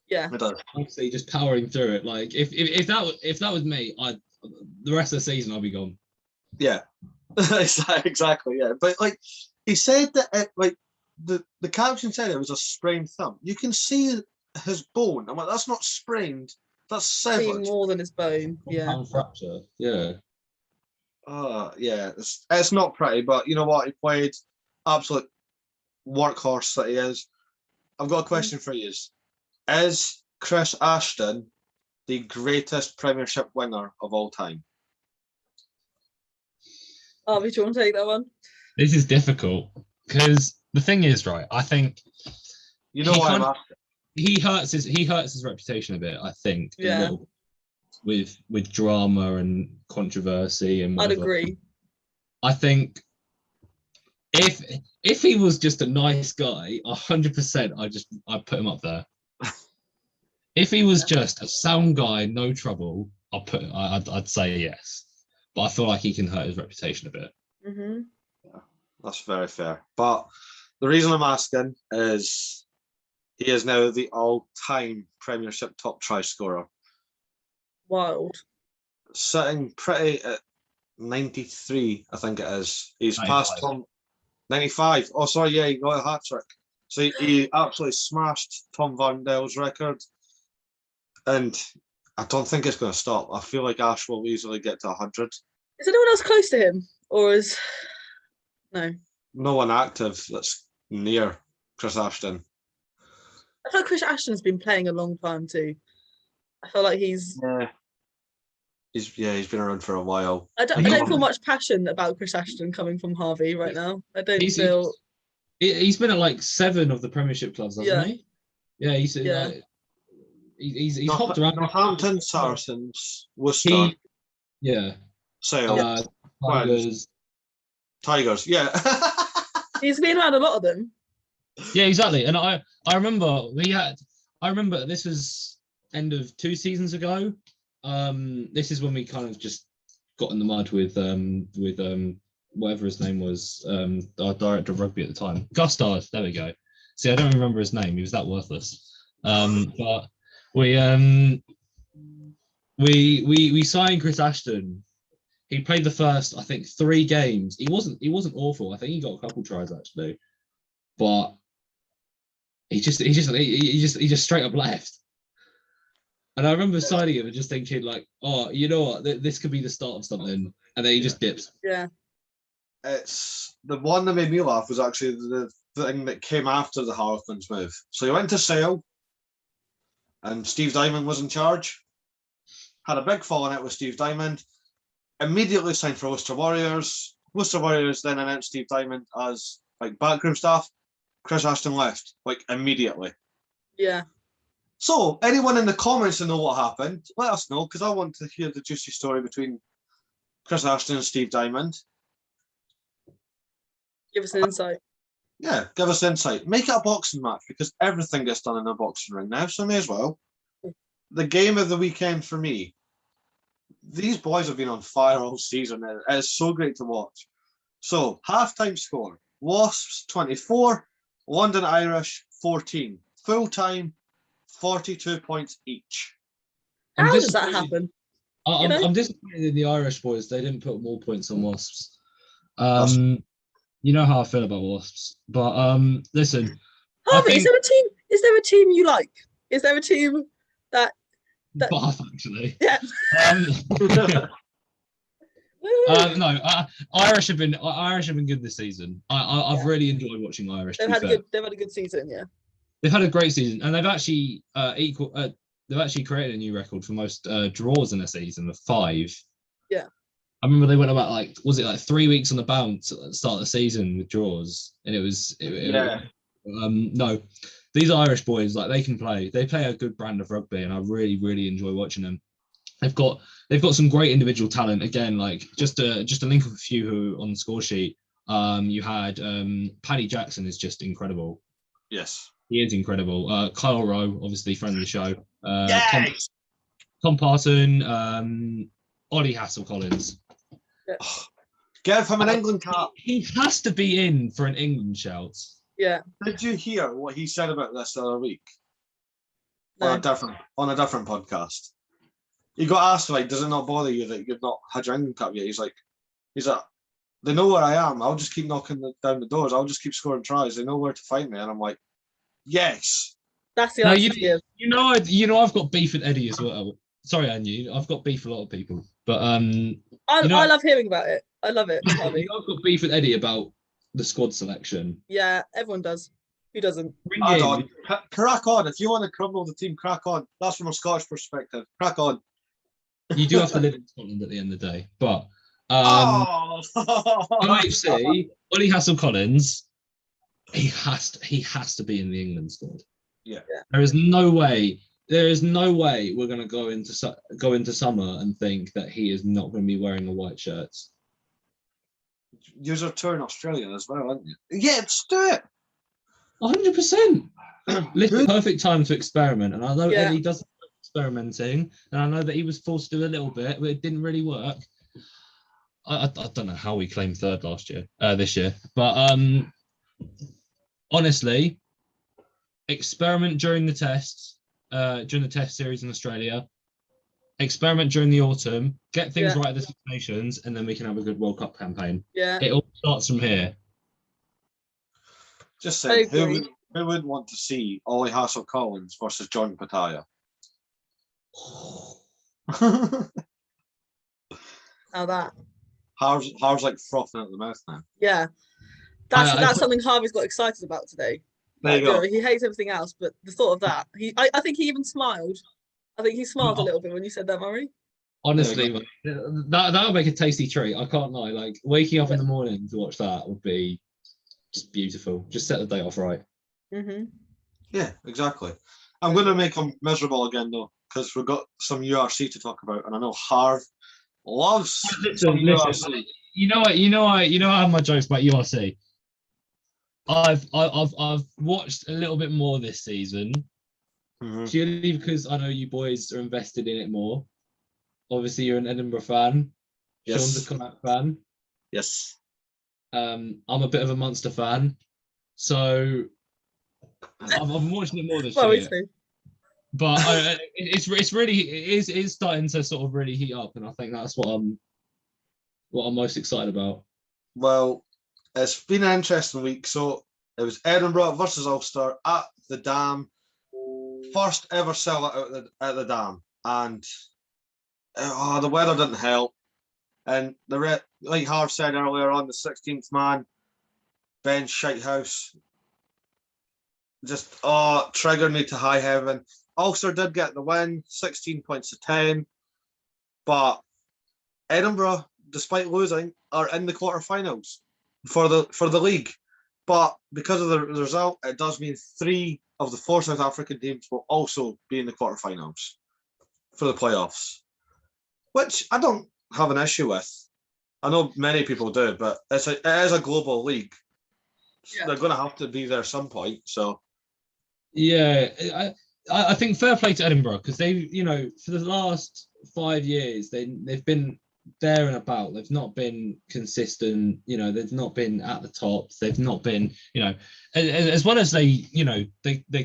Yeah. It does. Honestly, just powering through it. Like if that was me, the rest of the season I'll be gone. Yeah. Exactly. Yeah, but like he said that the caption said it was a sprained thumb. You can see his bone. I'm like, that's not sprained. That's severed. See more than his bone. Yeah. Fracture. Yeah. Yeah. It's not pretty, but you know what? He played absolute workhorse that he is. I've got a question for you. Is Chris Ashton the greatest Premiership winner of all time? Harvey, do you want to take that one? This is difficult because the thing is, right? I think you know why I'm asking. He hurts his reputation a bit. I think with drama and controversy and whatever. I'd agree. I think if he was just a nice guy, 100%, I'd put him up there. If he was just a sound guy, no trouble, I'd say yes. But I feel like he can hurt his reputation a bit. Mm-hmm. Yeah, that's very fair. But the reason I'm asking is he is now the all-time Premiership top try scorer. Wild. Sitting pretty at 93, I think it is. He's 95. Passed Tom. 95. Oh, sorry, yeah, he got a hat-trick. So he absolutely smashed Tom Van Dell's record. And I don't think it's going to stop. I feel like Ash will easily get to 100. Is anyone else close to him? Or is... No. No one active that's near Chris Ashton. I feel like Chris Ashton's been playing a long time too. I feel like he's... Yeah. He's been around for a while. I don't feel much passion about Chris Ashton coming from Harvey right now. I don't feel... He's been at like 7 of the Premiership clubs, hasn't he? Yeah, he's hopped around. Northampton, Saracens, Worcester. Sale. Tigers, yeah. He's been around a lot of them. Yeah, exactly. And I remember this was end of 2 seasons ago. This is when we kind of just got in the mud with whatever his name was, our director of rugby at the time, Gustard. There we go. See, I don't remember his name. He was that worthless. But we signed Chris Ashton. He played the first, I think, 3 games. He wasn't awful. I think he got a couple tries actually, but he just straight up left. And I remember signing him and just thinking like, oh, you know what, this could be the start of something, and then he just dips. Yeah. It's the one that made me laugh was actually the thing that came after the Harlequins move. So he went to Sale, and Steve Diamond was in charge. Had a big falling out with Steve Diamond. Immediately signed for Worcester Warriors. Worcester Warriors then announced Steve Diamond as like backroom staff. Chris Ashton left like immediately. Yeah. So anyone in the comments to know what happened, let us know, because I want to hear the juicy story between Chris Ashton and Steve Diamond. Give us an insight. Yeah, give us insight. Make it a boxing match, because everything gets done in a boxing ring now, so may as well. The game of the weekend for me. These boys have been on fire all season. It's so great to watch. So, half-time score. Wasps 24, London Irish 14. Full time, 42 points each. How does that happen? I'm disappointed in the Irish boys. They didn't put more points on Wasps. You know how I feel about Wasps. But listen. Harvey, is there a team you like? Is there a team that Bath, actually. Yeah. No, Irish have been good this season. I've really enjoyed watching Irish. They've had a good season, yeah. They've had a great season, and they've actually they've actually created a new record for most draws in a season of 5. Yeah. I remember they went about was it 3 weeks on the bounce at the start of the season with draws, and it was no. These Irish boys, they can play. They play a good brand of rugby, and I really, really enjoy watching them. They've got some great individual talent. Again, just to link up a few who on the score sheet. You had Paddy Jackson is just incredible. Yes, he is incredible. Kyle Rowe, obviously friend of the show. Yes! Tom Parton, Ollie Hassel-Collins. Yeah. Give him an England cap. He has to be in for an England shout. Yeah. Did you hear what he said about this the other week? No. On a different podcast. He got asked, does it not bother you that you've not had your England cap yet? He's like, they know where I am. I'll just keep knocking down the doors. I'll just keep scoring tries. They know where to find me, and I'm like, yes. That's the answer to give. You know, I've got beef with Eddie as well. Sorry, Anja, I've got beef with a lot of people, but I love hearing about it. I love it, Harvey. I've got beef with Eddie about the squad selection. Yeah, everyone does. Who doesn't? Crack on. If you want to crumble the team, crack on. That's from a Scottish perspective. Crack on. You do have to live in Scotland at the end of the day, but OHC, Ollie Hassel-Collins, he has to be in the England squad. Yeah. There is no way we're going to go into summer and think that he is not going to be wearing the white shirts. You're touring Australia as well, aren't you? Yeah, let's do it. 100%. Listen, perfect time to experiment, and I know Eddie does experimenting, and I know that he was forced to do a little bit, but it didn't really work. I don't know how we claimed third this year, but honestly, experiment during the test series in Australia, experiment during the autumn, get things right at the Six Nations, and then we can have a good World Cup campaign. Yeah, it all starts from here. Just saying, who would want to see Ollie Hassel-Collins versus John Pataya? How that? Harv's like frothing at the mouth now. Yeah, that's something Harvey's got excited about today. There you go. He hates everything else, but the thought of that, I think he even smiled. I think he smiled a little bit when you said that, Murray. Honestly, that would make a tasty treat. I can't lie. Like waking up in the morning to watch that would be just beautiful. Just set the day off right. Mm-hmm. Yeah, exactly. I'm going to make him miserable again though, because we've got some URC to talk about, and I know Harv loves some URC. You know I have my jokes about URC. I've watched a little bit more this season, purely because I know you boys are invested in it more. Obviously, you're an Edinburgh fan. Yes. Sean's a Connacht fan. Yes. I'm a bit of a Munster fan, so I've been watching it more this year. But it's starting to sort of really heat up, and I think that's what I'm most excited about. Well, it's been an interesting week. So it was Edinburgh versus Ulster at the Dam. First ever sellout at the Dam, and the weather didn't help. And like Harv said earlier on, the 16th man, Ben Shitehouse, just triggered me to high heaven. Ulster did get the win, 16 points to 10, but Edinburgh, despite losing, are in the quarterfinals for the league. But because of the result, it does mean 3 of the 4 South African teams will also be in the quarterfinals for the playoffs, which I don't have an issue with. I know many people do, but it is a global league. Yeah. They're going to have to be there some point. So, yeah, I think fair play to Edinburgh, because they've, for the last 5 years, they've been there and about. They've not been consistent. They've not been at the top. They've not been, as well as they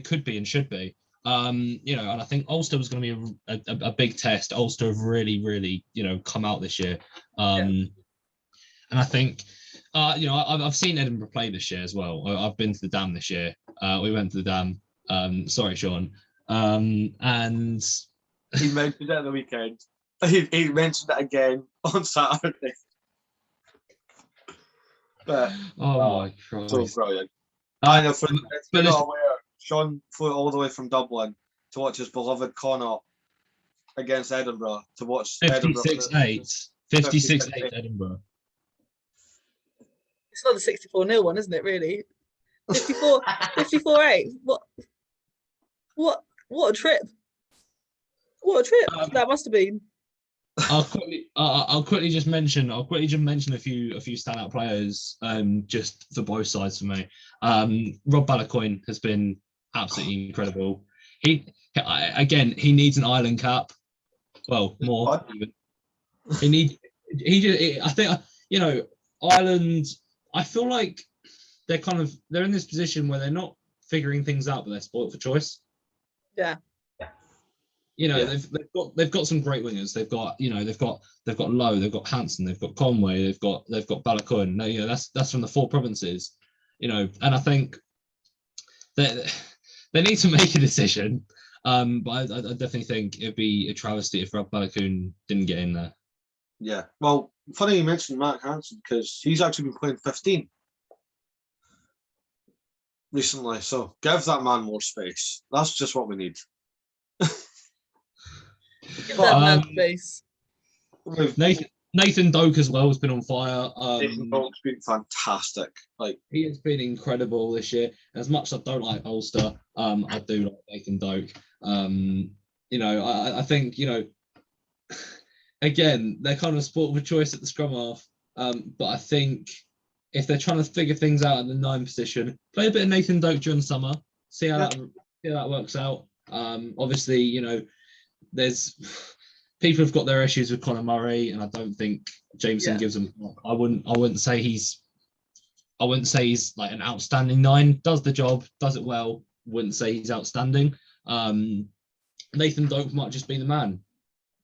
could be and should be. And I think Ulster was going to be a big test. Ulster have really, really, come out this year. And I think, I've seen Edinburgh play this year as well. I've been to the Dam this year. We went to the Dam. Sorry, Sean. And he mentioned it at the weekend. He mentioned it again on Saturday. But my Christ, so brilliant! I know. If you're not aware, Sean flew all the way from Dublin to watch his beloved Connacht against Edinburgh. To watch 56-8 Edinburgh. It's not the 64-0 one, isn't it? Really, 54-8. What a trip! What a trip that must have been. I'll quickly just mention a few standout players, just for both sides for me. Rob Balacoin has been absolutely incredible. He needs an Ireland cap. Well, more even. I think Ireland. I feel like they're in this position where they're not figuring things out, but they're spoilt for choice. Yeah. You know, they've got some great wingers. They've got Lowe, they've got Hansen, they've got Conway, they've got Balakoen. No, you know, that's from the 4 provinces. You know, and I think that they need to make a decision. But I definitely think it'd be a travesty if Balakoen didn't get in there. Yeah. Well, funny you mentioned Mark Hansen because he's actually been playing 15 recently. So give that man more space. That's just what we need. Give that man space. Nathan Doak as well has been on fire. Nathan Doak's been fantastic. Like he has been incredible this year. As much as I don't like Ulster, I do like Nathan Doak. You know, I think, you know, again, they're kind of sport of choice at the scrum half. But I think if they're trying to figure things out at the 9 position, play a bit of Nathan Doak during summer, see how that works out. Obviously, you know, there's people have got their issues with Conor Murray, and I don't think Jameson gives them. I wouldn't say he's like an outstanding 9. Does the job, does it well. Wouldn't say he's outstanding. Nathan Doak might just be the man.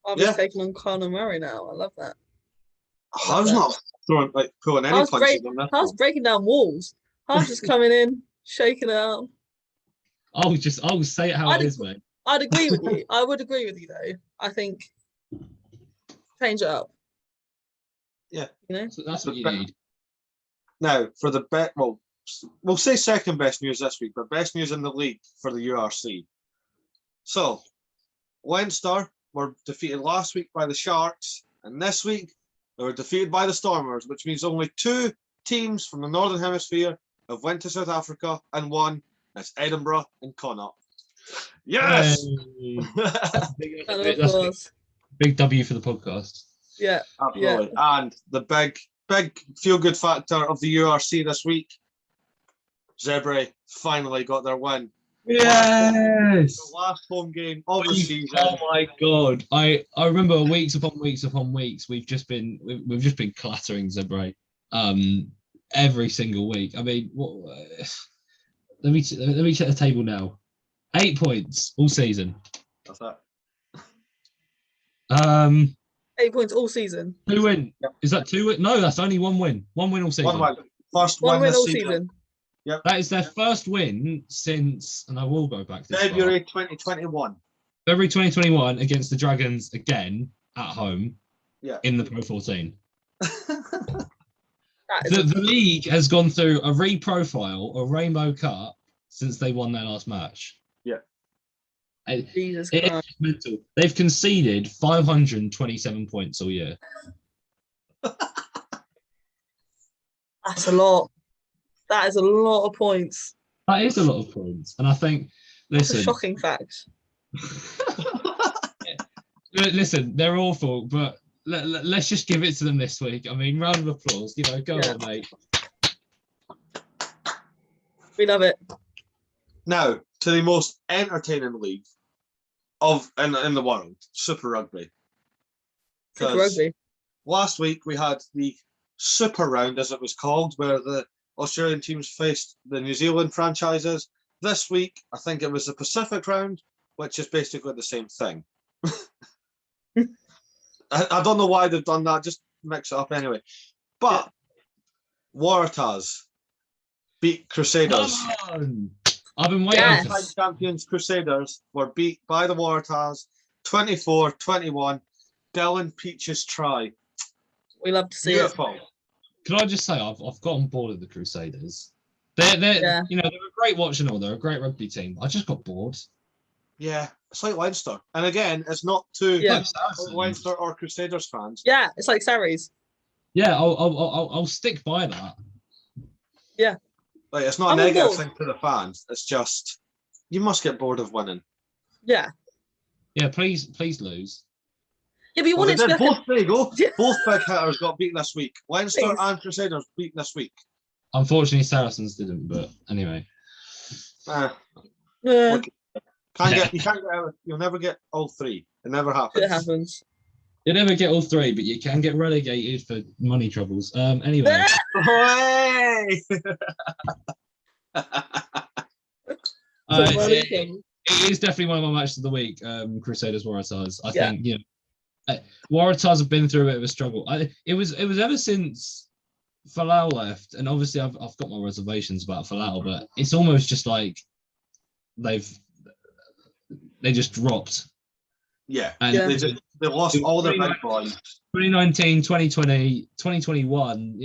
I'll be taking on Conor Murray now. I love that. I was not pulling any punches on that. I was breaking down walls. I was just coming in, shaking it out. I'll say it how it is, mate. I'd agree with you. I would agree with you though. I think change it up. Yeah. You know? So that's what you need. Now, for the bet, well, we'll say second best news this week, but best news in the league for the URC. So, Leinster were defeated last week by the Sharks, and this week they were defeated by the Stormers, which means only 2 teams from the Northern Hemisphere have went to South Africa and won. That's Edinburgh and Connacht. Yes! That's a big W for the podcast. Yeah. Absolutely. Yeah. And the big feel-good factor of the URC this week, Zebre finally got their win. Yes! The last home game of the season. Oh my god. I remember weeks upon weeks we've just been clattering Zebre every single week. I mean, let me check the table now. 8 points all season. That's that. 8 points all season. 2 wins. Yep. Is that 2 wins? No, that's only 1 win. 1 win all season. 1 win. First one win all season. season. Yep. That is their first win since, and I will go back to February 2021. February 2021 against the Dragons again at home. Yeah. In the Pro 14. The league has gone through a reprofile, a Rainbow Cup, since they won their last match. Yeah. Jesus Christ. It's mental. They've conceded 527 points all year. That's a lot. That is a lot of points. That is a lot of points. And I think, listen. That's a shocking fact. Listen, they're awful, but let's just give it to them this week. I mean, round of applause. You know, go on, mate. We love it. Now, to the most entertaining league in the world, Super Rugby. Super Rugby. Last week we had the Super Round, as it was called, where the Australian teams faced the New Zealand franchises. This week, I think it was the Pacific Round, which is basically the same thing. I don't know why they've done that, just mix it up anyway. But Waratahs beat Crusaders. Come on. I've been waiting. Yes. Champions Crusaders were beat by the Waratahs 24-21. Dylan Peach's try. We love to see Beautiful. it. Can I just say I've got on board with the Crusaders. They're you know, they're a great watch and all. They're a great rugby team. I just got bored. Yeah, it's like Leinster. And again, it's not to Leinster or Crusaders fans. Yeah, it's like Sarries. Yeah, I'll stick by that. Yeah. Like, it's not a negative thing to the fans. It's just you must get bored of winning. Yeah. Yeah, please lose. Yeah, but you wanted to both. There you go. Both big hitters got beaten this week. Leinster and Crusaders beaten this week. Unfortunately, Saracens didn't. But anyway. You can't get out. You'll never get all 3. It never happens. It happens. You'll never get all 3, but you can get relegated for money troubles. Anyway. it is definitely one of my matches of the week. Crusaders Waratahs. I think Waratahs have been through a bit of a struggle. It was ever since Falau left, and obviously I've got my reservations about Falau, but it's almost just like they just dropped. Yeah, and they lost all their big boys. 2019, 2020, 2021,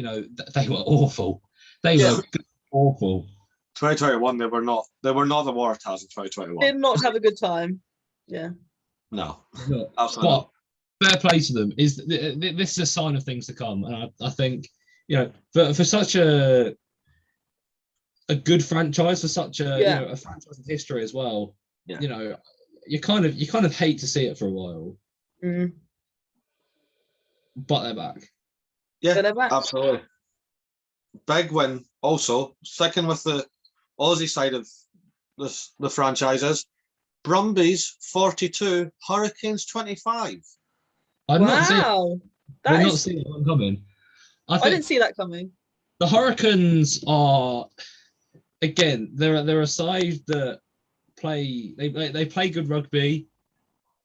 they were awful. They were awful. 2021, they were not the Waratahs in 2021. Did not have a good time. Yeah. No, absolutely. But fair play to them. This is a sign of things to come, and I think for such a good franchise, for such a a franchise in history as well. Yeah. You kind of hate to see it for a while. Mm. But they're back. Yeah, they're back. Absolutely. Big win. Also, sticking with the Aussie side of the franchises, Brumbies 42, Hurricanes 25. I've not seen that one coming. I didn't see that coming. The Hurricanes are, again, they're a side that they play good rugby.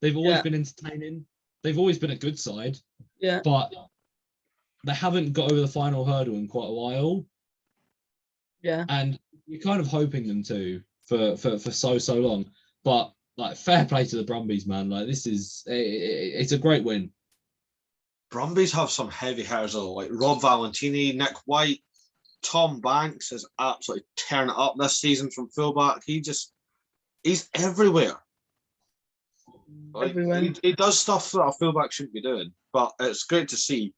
They've always been entertaining. They've always been a good side. Yeah. But they haven't got over the final hurdle in quite a while. Yeah. And you're kind of hoping them to for so long. But like, fair play to the Brumbies, man. Like, it's a great win. Brumbies have some heavy hitters though, like Rob Valentini, Nick White, Tom Banks is absolutely tearing it up this season from fullback. He's everywhere. Like, he does stuff that a fullback shouldn't be doing, but it's great to see.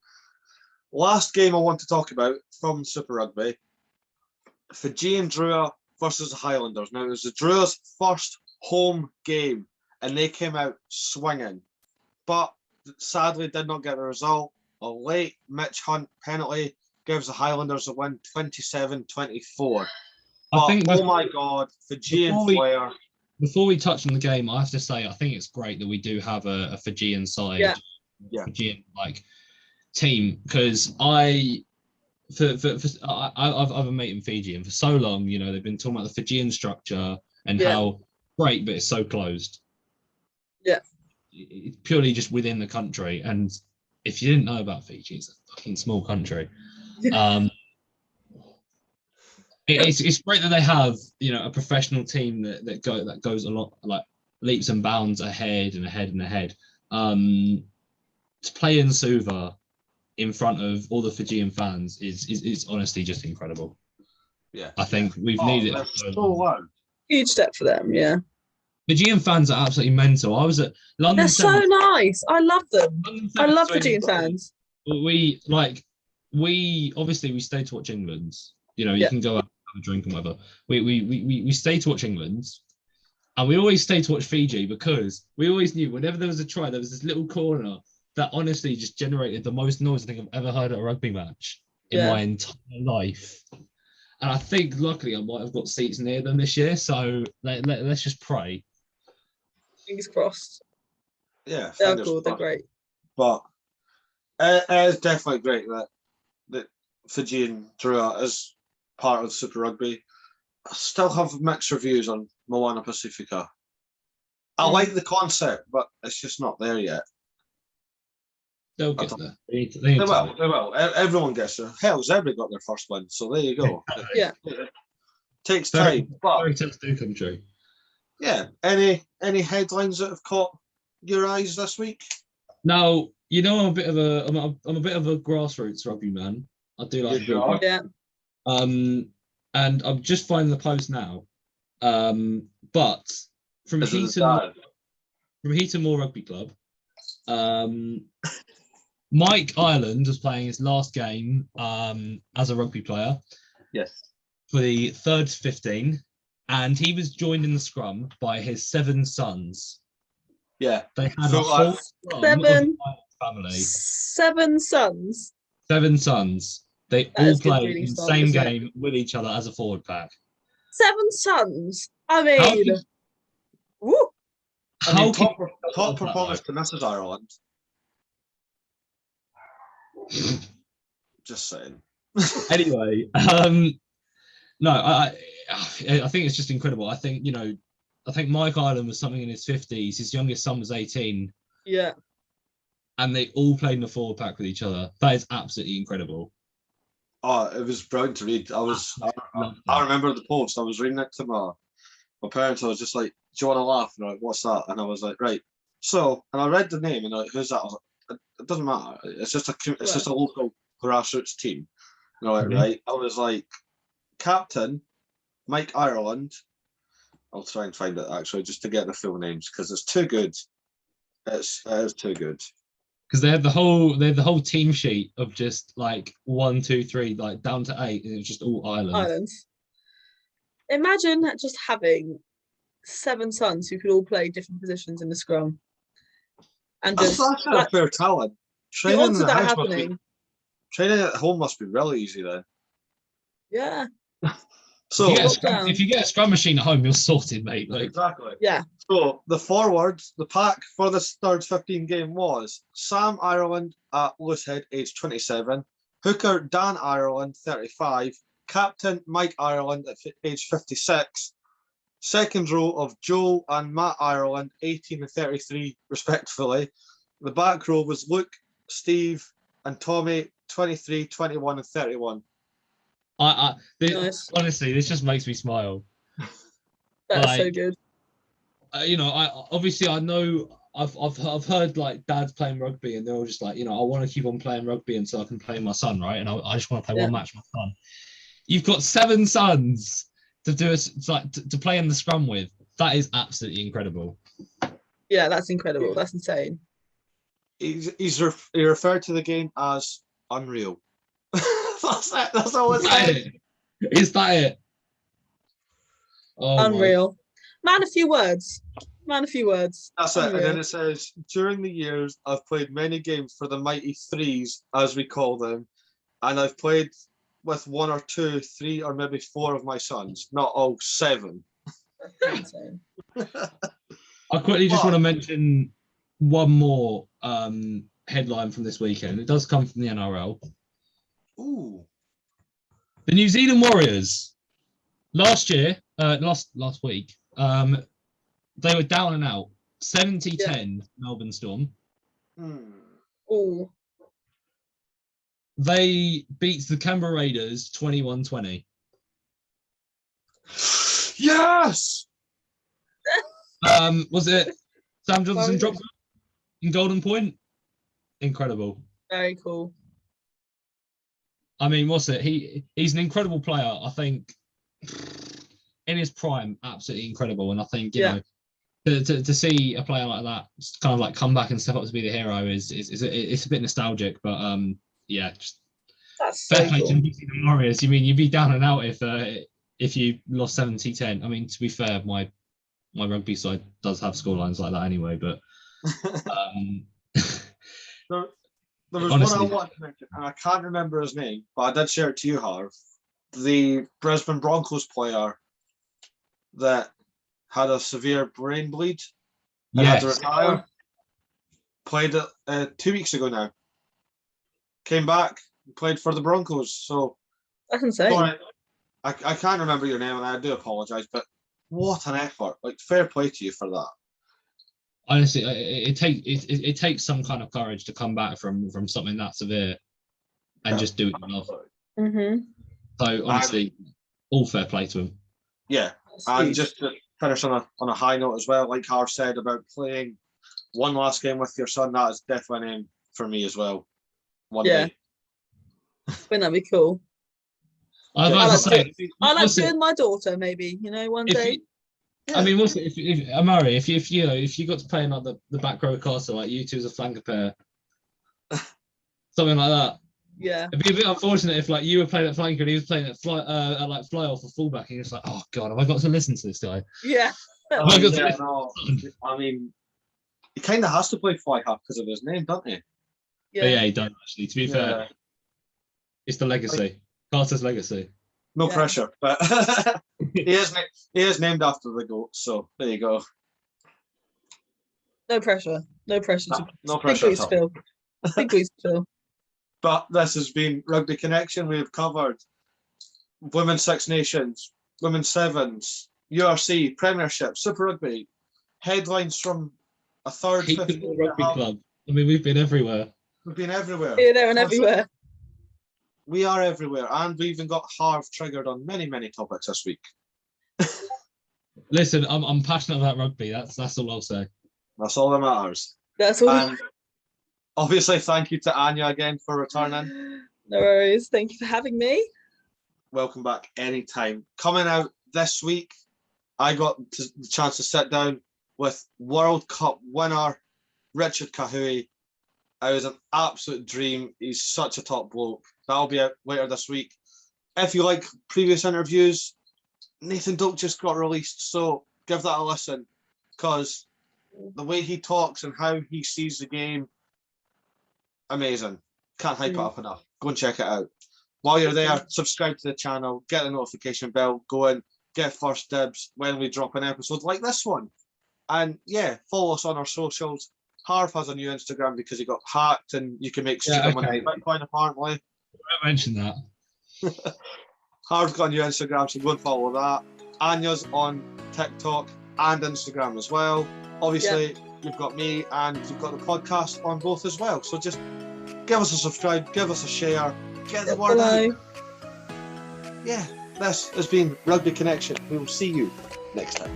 Last game I want to talk about from Super Rugby, Fijian Drua versus the Highlanders. Now, it was the Drua's first home game, and they came out swinging, but sadly did not get the result. A late Mitch Hunt penalty gives the Highlanders a win, 27-24. Oh my God, Fijian player. Before we touch on the game, I have to say I think it's great that we do have a Fijian side, Fijian team, because I've a mate in Fiji, and for so long, they've been talking about the Fijian structure and how great, but it's so closed. Yeah, it's purely just within the country, and if you didn't know about Fiji, it's a fucking small country. It's great that they have a professional team that goes a lot, like, leaps and bounds ahead and ahead and ahead. To play in Suva in front of all the Fijian fans is honestly just incredible. Yeah, I think we've needed it. So huge step for them. Yeah, Fijian fans are absolutely mental. I was at London. They're so nice. I love them. I love Fijian fans. We stayed to watch England. You can go out and have a drink and whatever. We stayed to watch England, and we always stayed to watch Fiji because we always knew whenever there was a try, there was this little corner that honestly just generated the most noise I think I've ever heard at a rugby match in my entire life. And I think luckily I might have got seats near them this year, so let's just pray. Fingers crossed. Yeah, they're cool. They're great. But it is definitely great that Fijian Drua is part of Super Rugby. I still have mixed reviews on Moana Pacifica. I like the concept, but it's just not there yet. They'll get there. They will. Everyone gets there. Hell, Zebra got their first win, so there you go. Yeah. Takes time. Fairy tales do come true. Yeah. Any headlines that have caught your eyes this week? Now, I'm a bit of a grassroots rugby man. I do like rugby. Yeah. And I'm just finding the post now. But from Heaton Moor Rugby Club, Mike Ireland was playing his last game as a rugby player. Yes. For the 3rd to 15, and he was joined in the scrum by his 7 sons. Yeah. They had a whole family. 7 sons. 7 sons. They all played in the same game with each other as a forward pack. 7 sons. I mean, top performance to Mrs. Ireland. Just saying. Anyway, no, I think it's just incredible. I think I think Mike Ireland was something in his 50s. His youngest son was 18. Yeah. And they all played in the forward pack with each other. That is absolutely incredible. Oh, it was brilliant to read. I remember the post. I was reading it to my parents. I was just like, "Do you want to laugh?" And they're like, "What's that?" And I was like, "Right." So, and I read the name, and they're like, "Who's that?" I was like, "It doesn't matter. It's just a local grassroots team." And I'm like, "Right." I was like, "Captain Mike Ireland." I'll try and find it actually, just to get the full names, because it's too good. It is too good. Because they had the whole team sheet of just like 1, 2, 3, like down to 8, and it was just all islands. Imagine just having 7 sons who could all play different positions in the scrum, and just that's a fair talent. The odds of that happening. Training at home must be really easy then. Yeah. So if you get a scrum machine at home, you're sorted, mate. Like, exactly. Yeah. So the forwards, the pack for this third 15 game was Sam Ireland at Loosehead, age 27, hooker Dan Ireland, 35, captain Mike Ireland at age 56, second row of Joel and Matt Ireland, 18 and 33 respectively. The back row was Luke, Steve, and Tommy, 23, 21, and 31. Nice. Honestly, this just makes me smile. That's so good. You know, I know I've heard like dads playing rugby, and they're all just like, you know, I want to keep on playing rugby until I can play my son, right? And I just want to play one match with my son. You've got 7 sons to do to play in the scrum with. That is absolutely incredible. Yeah, that's incredible. That's insane. He referred to the game as unreal. That's it. That's all it's saying. Is that it? Oh, unreal. Man, a few words. That's unreal. It. And then it says, during the years, I've played many games for the Mighty Threes, as we call them, and I've played with 1 or 2, 3, or maybe 4 of my sons, not all 7. I quickly just want to mention one more headline from this weekend. It does come from the NRL. Ooh. The New Zealand Warriors last week, they were down and out, 70-10 Melbourne Storm. Ooh. They beat the Canberra Raiders 21-20. Yes. Was it Sam Johnson dropped in Golden Point? Incredible. Very cool. I mean, what's it? He's an incredible player. I think in his prime, absolutely incredible. And I think, you know, to see a player like that kind of like come back and step up to be the hero is it's a bit nostalgic, but just that's so cool. To the Warriors. You mean you'd be down and out if you lost 70-10. I mean, to be fair, my rugby side does have scorelines like that anyway, but there was honestly, one I wanted to mention, and I can't remember his name, but I did share it to you, Harv. The Brisbane Broncos player that had a severe brain bleed and had to retire. Played it 2 weeks ago now. Came back, played for the Broncos. So that's insane. Sorry, I can't remember your name, and I do apologise, but what an effort! Like, fair play to you for that. Honestly, it takes some kind of courage to come back from something that severe and just do it enough. Mm-hmm. So honestly, all fair play to him. Yeah, and just to finish on a high note as well, like Harv said about playing one last game with your son, that is definitely an aim for me as well. One day. Wouldn't that be cool? I like doing my daughter, maybe, you know, one day. I mean, what's it? If Amari, if you got to play in like the back row Castle, like you two as a flanker pair, something like that. Yeah. It'd be a bit unfortunate if like you were playing at flanker and he was playing at fly off or fullback, and you're just like, oh god, have I got to listen to this guy? Yeah. I mean, he kind of has to play fly half because of his name, doesn't he? Yeah, he does actually. To be fair, it's the legacy, Carter's legacy. No pressure, but he is named after the GOAT, so there you go. No pressure. No pressure. No pressure. Big boots, Phil. But this has been Rugby Connection. We've covered Women's Six Nations, Women's Sevens, URC, Premiership, Super Rugby, headlines from a third, fifth rugby club. I mean, we've been everywhere. We've been everywhere. Here, there, and everywhere. We are everywhere, and we even got Harv triggered on many, many topics this week. Listen, I'm passionate about rugby. That's all I'll say. That's all that matters. That's all. And obviously, thank you to Anja again for returning. No worries. Thank you for having me. Welcome back anytime. Coming out this week, I got the chance to sit down with World Cup winner Richard Kahui. It was an absolute dream. He's such a top bloke. That'll be out later this week. If you like previous interviews, Nathan Doak just got released, so give that a listen, because the way he talks and how he sees the game, amazing. Can't hype it up enough. Go and check it out. While you're there, subscribe to the channel, get the notification bell, go in, get first dibs when we drop an episode like this one. And yeah, follow us on our socials. Harv has a new Instagram because he got hacked, and you can make stupid money on Bitcoin apparently. I mentioned that. Harv's got a new Instagram, so go and follow that. Anja's on TikTok and Instagram as well. Obviously, you've got me and you've got the podcast on both as well. So just give us a subscribe, give us a share, get the word out. Yeah, this has been Rugby Connection. We will see you next time.